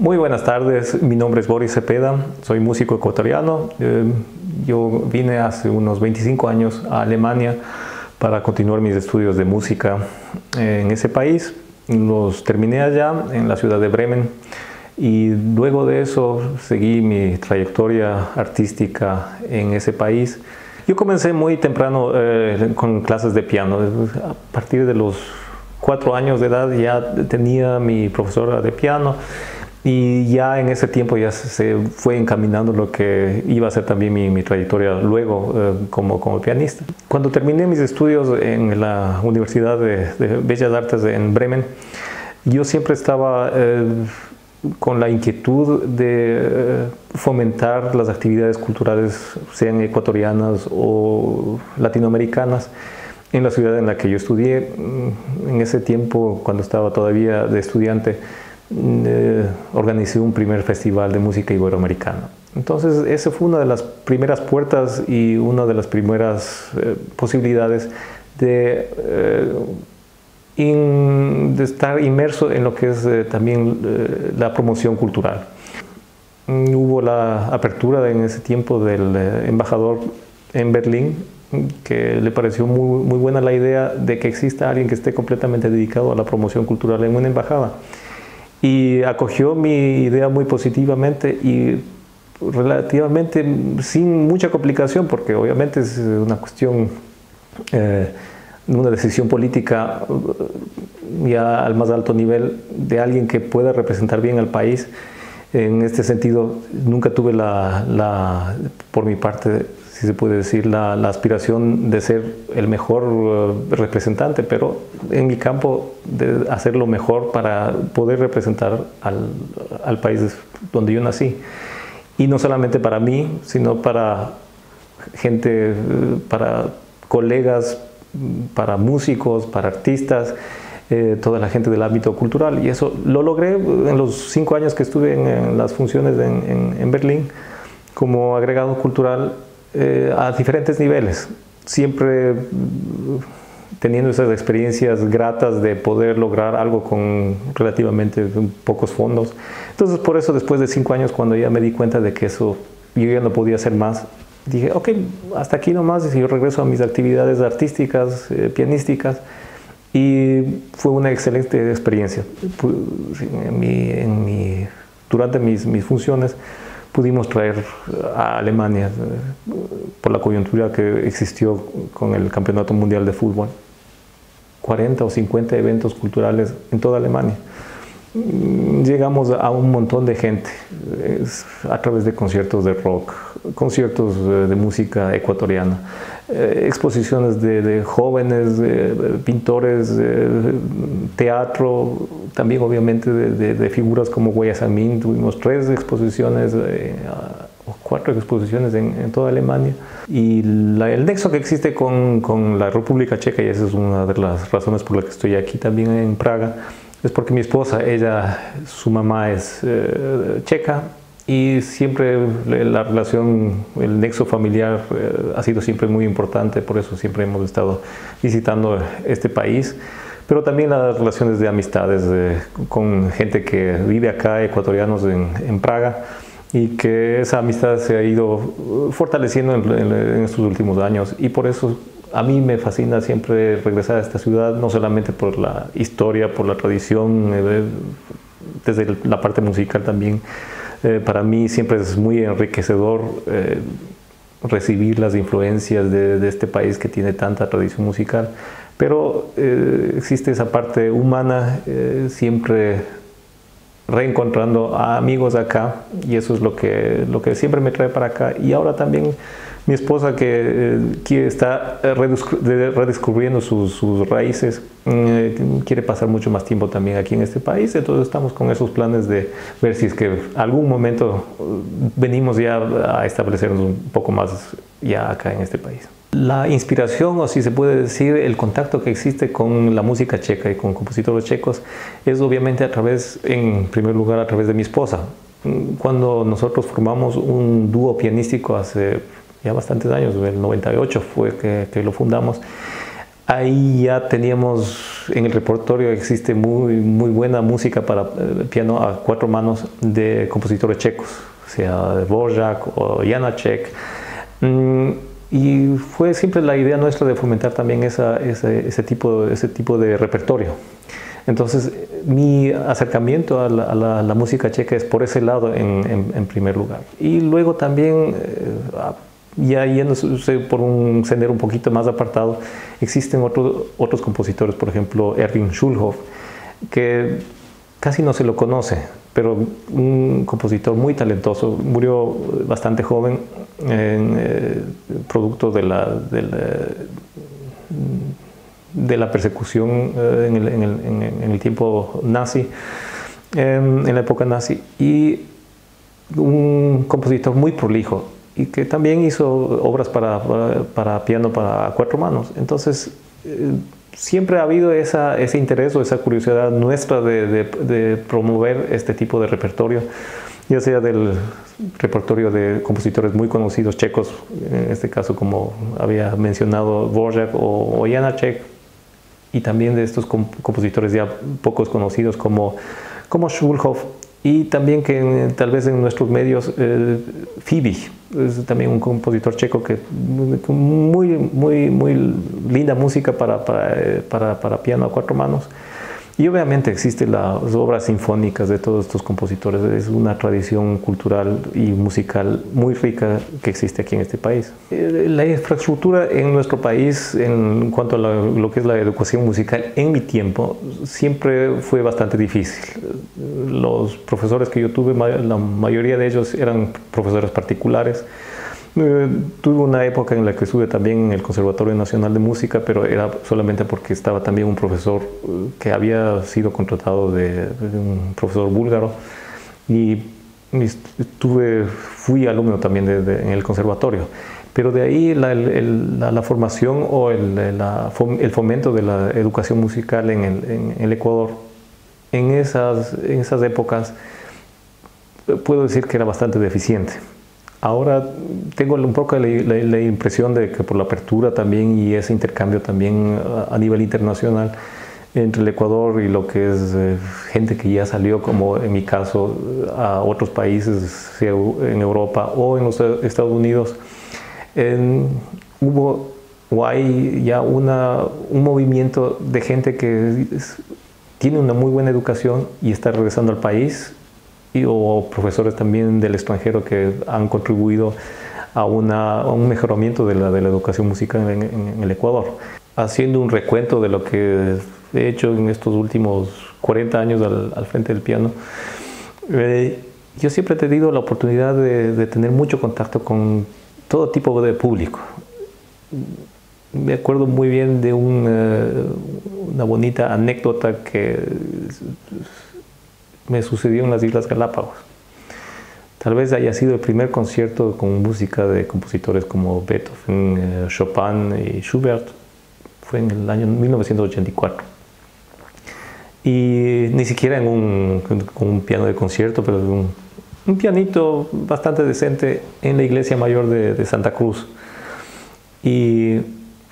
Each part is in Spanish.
Muy buenas tardes, mi nombre es Boris Cepeda, soy músico ecuatoriano. Yo vine hace unos 25 años a Alemania para continuar mis estudios de música en ese país. Los terminé allá en la ciudad de Bremen y luego de eso seguí mi trayectoria artística en ese país. Yo comencé muy temprano con clases de piano. A partir de los 4 años de edad ya tenía mi profesora de piano y ya en ese tiempo ya se fue encaminando lo que iba a ser también mi trayectoria luego como pianista. Cuando terminé mis estudios en la Universidad de Bellas Artes en Bremen, yo siempre estaba con la inquietud de fomentar las actividades culturales, sean ecuatorianas o latinoamericanas, en la ciudad en la que yo estudié. En ese tiempo, cuando estaba todavía de estudiante, organicé un primer festival de música iberoamericana. Entonces, esa fue una de las primeras puertas y una de las primeras posibilidades de estar inmerso en lo que es también la promoción cultural. Hubo la apertura en ese tiempo del embajador en Berlín, que le pareció muy buena la idea de que exista alguien que esté completamente dedicado a la promoción cultural en una embajada. Y acogió mi idea muy positivamente y relativamente sin mucha complicación, porque obviamente es una cuestión, una decisión política ya al más alto nivel de alguien que pueda representar bien al país. En este sentido, nunca tuve por mi parte, si se puede decir, la aspiración de ser el mejor representante, pero en mi campo de hacerlo mejor para poder representar al país donde yo nací. Y no solamente para mí, sino para gente, para colegas, para músicos, para artistas, toda la gente del ámbito cultural. Y eso lo logré en los 5 años que estuve en las funciones en Berlín como agregado cultural a diferentes niveles, siempre teniendo esas experiencias gratas de poder lograr algo con relativamente pocos fondos. Entonces, por eso, después de 5 años, cuando ya me di cuenta de que eso yo ya no podía hacer más, dije, ok, hasta aquí nomás, y yo regreso a mis actividades artísticas, pianísticas, y fue una excelente experiencia. Durante mis funciones pudimos traer a Alemania, por la coyuntura que existió con el Campeonato Mundial de Fútbol, 40 o 50 eventos culturales en toda Alemania. Llegamos a un montón de gente a través de conciertos de rock, conciertos de música ecuatoriana, exposiciones de jóvenes, pintores, teatro, también obviamente de figuras como Guayasamín. Tuvimos 3 exposiciones o 4 exposiciones en toda Alemania. Y el nexo que existe con la República Checa, y esa es una de las razones por las que estoy aquí también en Praga, es porque mi esposa, su mamá es checa, y siempre la relación, el nexo familiar ha sido siempre muy importante. Por eso siempre hemos estado visitando este país, pero también las relaciones de amistades con gente que vive acá, ecuatorianos en Praga, y que esa amistad se ha ido fortaleciendo en estos últimos años. Y por eso a mí me fascina siempre regresar a esta ciudad, no solamente por la historia, por la tradición, desde la parte musical también. Para mí siempre es muy enriquecedor recibir las influencias de este país que tiene tanta tradición musical, pero existe esa parte humana, siempre reencontrando a amigos acá, y eso es lo que siempre me trae para acá. Y ahora también mi esposa, que está redescubriendo sus raíces, quiere pasar mucho más tiempo también aquí en este país. Entonces estamos con esos planes de ver si es que algún momento venimos ya a establecernos un poco más ya acá en este país. La inspiración, o si se puede decir, el contacto que existe con la música checa y con compositores checos es obviamente en primer lugar, a través de mi esposa. Cuando nosotros formamos un dúo pianístico hace ya bastantes años, el 98 fue que lo fundamos, ahí ya teníamos en el repertorio existe muy buena música para piano a 4 manos de compositores checos, sea Dvorak o Janáček. Y fue siempre la idea nuestra de fomentar también ese tipo de repertorio. Entonces, mi acercamiento a la música checa es por ese lado en primer lugar. Y luego también, ya yéndose por un sendero un poquito más apartado, existen otros compositores, por ejemplo, Erwin Schulhoff, que casi no se lo conoce, pero un compositor muy talentoso, murió bastante joven, producto de la persecución en el tiempo nazi, en la época nazi, y un compositor muy prolijo y que también hizo obras para piano para 4 manos. Entonces siempre ha habido ese interés o esa curiosidad nuestra de promover este tipo de repertorio, ya sea del repertorio de compositores muy conocidos checos, en este caso como había mencionado Dvorak o Janáček, y también de estos compositores ya pocos conocidos como Schulhoff, y también que tal vez en nuestros medios Fibi es también un compositor checo que muy linda música para piano a 4 manos. Y obviamente existen las obras sinfónicas de todos estos compositores. Es una tradición cultural y musical muy rica que existe aquí en este país. La infraestructura en nuestro país en cuanto a lo que es la educación musical en mi tiempo siempre fue bastante difícil. Los profesores que yo tuve, la mayoría de ellos eran profesores particulares. Tuve una época en la que estuve también en el Conservatorio Nacional de Música, pero era solamente porque estaba también un profesor que había sido contratado de un profesor búlgaro, y fui alumno también en el conservatorio. Pero de ahí la formación o el fomento de la educación musical en el Ecuador, en esas épocas, puedo decir que era bastante deficiente. Ahora tengo un poco la impresión de que por la apertura también y ese intercambio también a nivel internacional entre el Ecuador y lo que es gente que ya salió, como en mi caso, a otros países, sea en Europa o en los Estados Unidos, hubo o hay ya un movimiento de gente que tiene una muy buena educación y está regresando al país, o profesores también del extranjero que han contribuido a un mejoramiento de la educación musical en el Ecuador. Haciendo un recuento de lo que he hecho en estos últimos 40 años al frente del piano, yo siempre he tenido la oportunidad de tener mucho contacto con todo tipo de público. Me acuerdo muy bien de una bonita anécdota que me sucedió en las Islas Galápagos. Tal vez haya sido el primer concierto con música de compositores como Beethoven, Chopin y Schubert. Fue en el año 1984. Y ni siquiera con un piano de concierto, pero un pianito bastante decente en la iglesia mayor de Santa Cruz. Y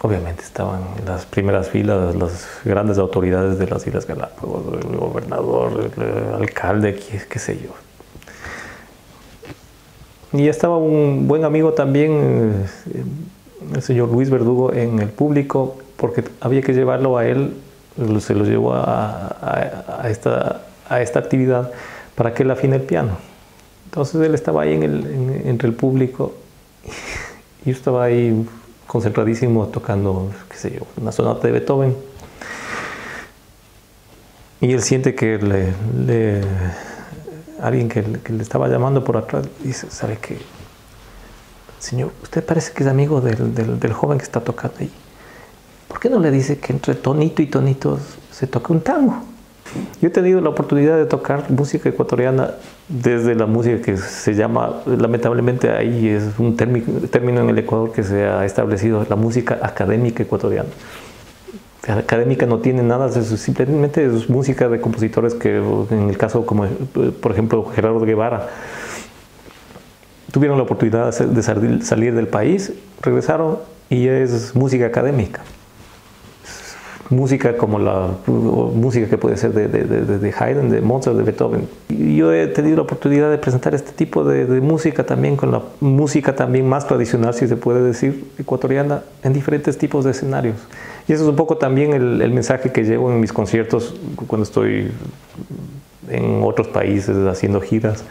obviamente estaban en las primeras filas las grandes autoridades de las Islas Galápagos, el gobernador, el alcalde, qué sé yo. Y estaba un buen amigo también, el señor Luis Verdugo, en el público, porque había que llevarlo a él, se lo llevó a esta actividad para que él afine el piano. Entonces él estaba ahí entre el público, y yo estaba ahí concentradísimo tocando, qué sé yo, una sonata de Beethoven, y él siente que alguien que le estaba llamando por atrás dice: ¿sabe qué? Señor, usted parece que es amigo del joven que está tocando ahí. ¿Por qué no le dice que entre tonito y tonito se toque un tango? Yo he tenido la oportunidad de tocar música ecuatoriana desde la música que se llama, lamentablemente ahí es un término en el Ecuador que se ha establecido, la música académica ecuatoriana. Académica no tiene nada, simplemente es música de compositores que, en el caso como por ejemplo Gerardo Guevara, tuvieron la oportunidad de salir del país, regresaron y es música académica. música como música que puede ser de Haydn, de Mozart, de Beethoven. Y yo he tenido la oportunidad de presentar este tipo de música también, con la música también más tradicional, si se puede decir, ecuatoriana, en diferentes tipos de escenarios. Y eso es un poco también el mensaje que llevo en mis conciertos cuando estoy en otros países haciendo giras.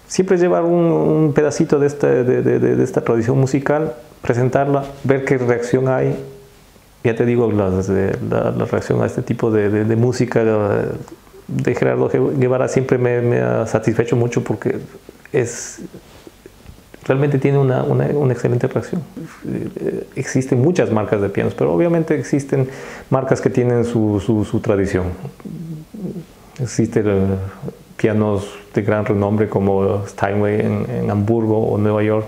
Siempre llevar un pedacito de esta tradición musical, presentarla, ver qué reacción hay. Ya te digo, la reacción a este tipo de música de Gerardo Guevara siempre me ha satisfecho mucho porque realmente tiene una excelente reacción. Existen muchas marcas de pianos, pero obviamente existen marcas que tienen su tradición. Existen pianos de gran renombre como Steinway en Hamburgo o Nueva York.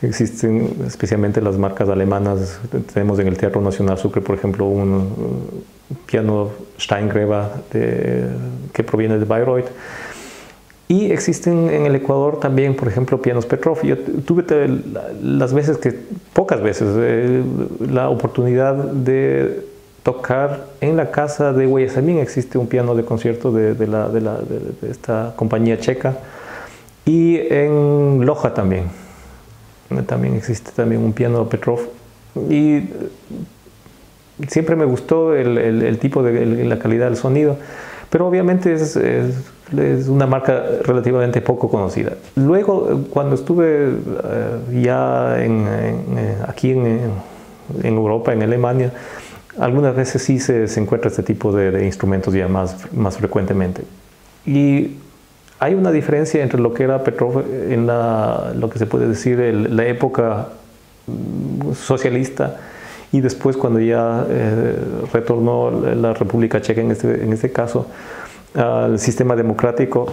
Existen especialmente las marcas alemanas. Tenemos en el Teatro Nacional Sucre, por ejemplo, un piano Steingräber que proviene de Bayreuth. Y existen en el Ecuador también, por ejemplo, pianos Petrov. Yo tuve pocas veces, la oportunidad de tocar en la casa de Guayasamín. Existe un piano de concierto de esta compañía checa. Y en Loja también existe un piano Petrov. Y siempre me gustó el tipo la calidad del sonido. Pero obviamente es una marca relativamente poco conocida. Luego, cuando estuve ya aquí en Europa, en Alemania, algunas veces sí se encuentra este tipo de instrumentos ya más frecuentemente. Y hay una diferencia entre lo que era Petrov en lo que se puede decir la época socialista y después cuando ya retornó la República Checa en este caso al sistema democrático.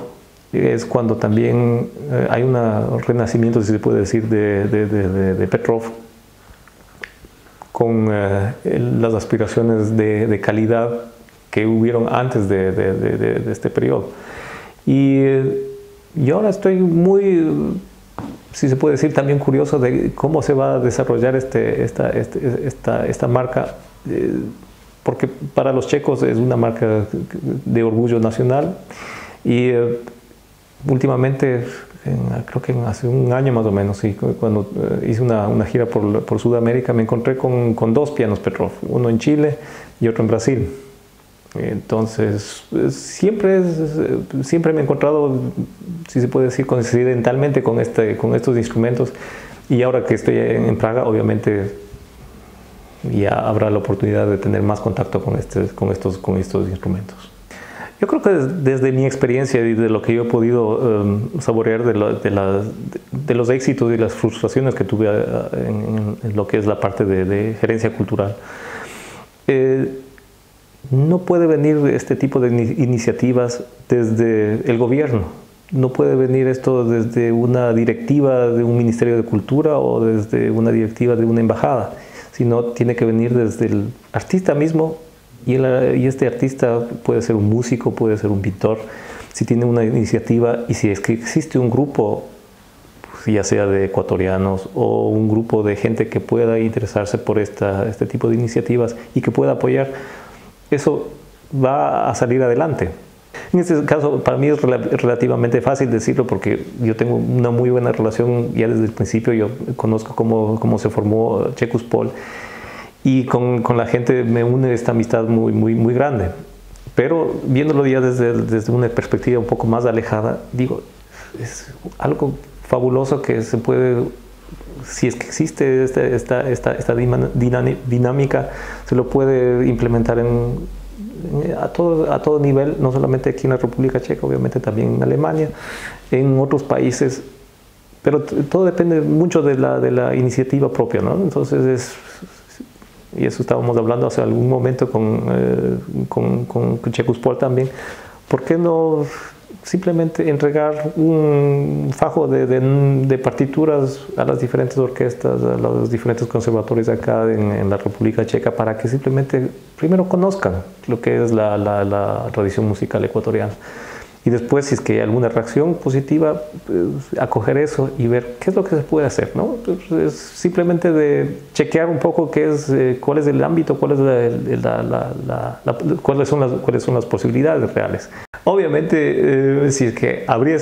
Es cuando también hay un renacimiento, si se puede decir, de Petrov, con las aspiraciones de calidad que hubieron antes de este periodo. Y ahora estoy muy, si se puede decir, también curioso de cómo se va a desarrollar esta marca, porque para los checos es una marca de orgullo nacional. Y últimamente, creo que hace un año más o menos, sí, cuando hice una gira por Sudamérica, me encontré con dos pianos Petrov, uno en Chile y otro en Brasil. Entonces, siempre me he encontrado, si se puede decir, coincidentalmente con estos instrumentos. Y ahora que estoy en Praga, obviamente ya habrá la oportunidad de tener más contacto con estos instrumentos. Yo creo que desde mi experiencia y de lo que yo he podido saborear de los éxitos y las frustraciones que tuve en lo que es la parte de gerencia cultural, no puede venir este tipo de iniciativas desde el gobierno. No puede venir esto desde una directiva de un Ministerio de Cultura o desde una directiva de una embajada, sino tiene que venir desde el artista mismo. Y este artista puede ser un músico, puede ser un pintor, si tiene una iniciativa y si es que existe un grupo, ya sea de ecuatorianos o un grupo de gente que pueda interesarse por este tipo de iniciativas y que pueda apoyar, eso va a salir adelante. En este caso, para mí es relativamente fácil decirlo porque yo tengo una muy buena relación ya desde el principio. Yo conozco cómo se formó Chekuspol y con la gente me une esta amistad muy grande. Pero viéndolo ya desde una perspectiva un poco más alejada, digo, es algo fabuloso que se puede, si es que existe esta dinámica, se lo puede implementar a todo nivel, no solamente aquí en la República Checa, obviamente también en Alemania, en otros países, pero todo depende mucho de la iniciativa propia, ¿no? Entonces y eso estábamos hablando hace algún momento con Chekuspol también, ¿por qué no simplemente entregar un fajo de partituras a las diferentes orquestas, a los diferentes conservatorios acá en la República Checa, para que simplemente primero conozcan lo que es la tradición musical ecuatoriana y después, si es que hay alguna reacción positiva, pues, acoger eso y ver qué es lo que se puede hacer, ¿no? Es simplemente de chequear un poco cuál es el ámbito, cuáles son las posibilidades reales. Obviamente, si es que habría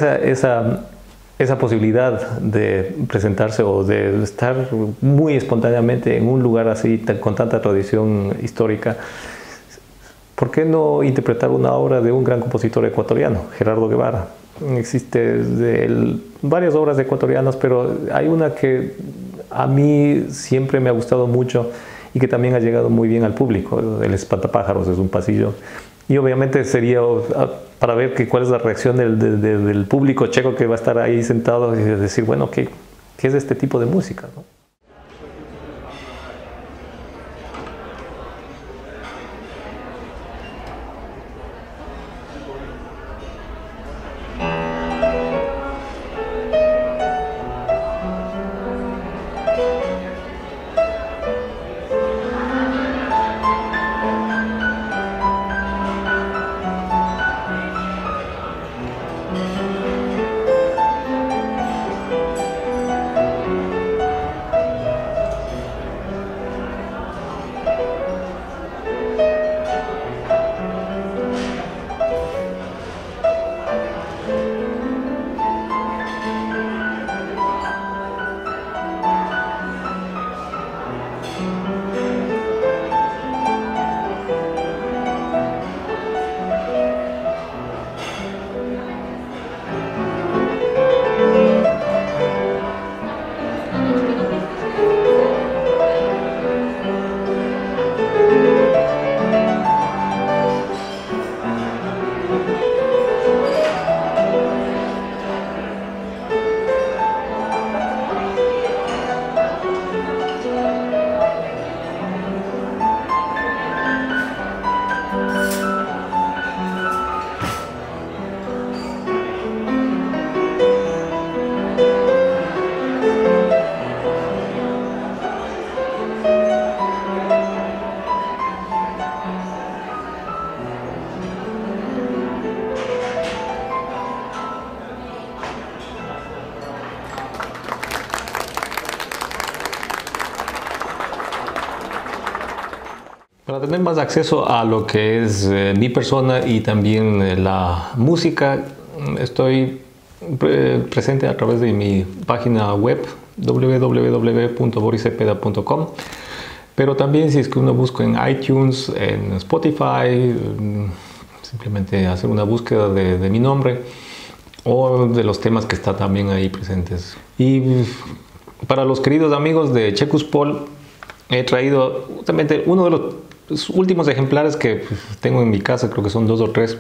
esa posibilidad de presentarse o de estar muy espontáneamente en un lugar así, con tanta tradición histórica, ¿por qué no interpretar una obra de un gran compositor ecuatoriano, Gerardo Guevara? Existe varias obras ecuatorianas, pero hay una que a mí siempre me ha gustado mucho y que también ha llegado muy bien al público. El Espantapájaros es un pasillo. Y obviamente sería para ver cuál es la reacción del público checo que va a estar ahí sentado y decir, bueno, ¿qué es este tipo de música, ¿no? Para tener más acceso a lo que es mi persona y también la música, estoy presente a través de mi página web www.boriscepeda.com, pero también si es que uno busca en iTunes, en Spotify, simplemente hacer una búsqueda de mi nombre o de los temas que están también ahí presentes. Y para los queridos amigos de Checuspol, he traído justamente uno de los últimos ejemplares que tengo en mi casa, creo que son 2 o 3,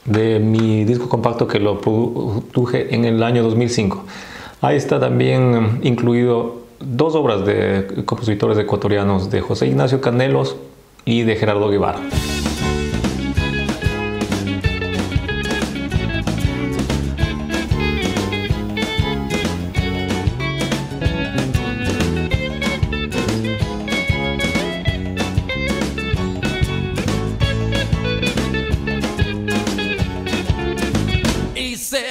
de mi disco compacto que lo produje en el año 2005. Ahí está también incluido 2 obras de compositores ecuatorianos, de José Ignacio Canelos y de Gerardo Guevara.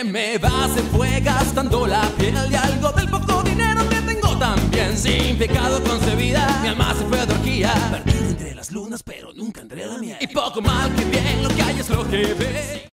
Me va, se fue gastando la piel y algo del poco dinero que tengo también. Sin pecado concebida, mi alma se fue de orgía, perdida entre las lunas, pero nunca entre la miel. Y poco mal que bien, lo que hay es lo que ve.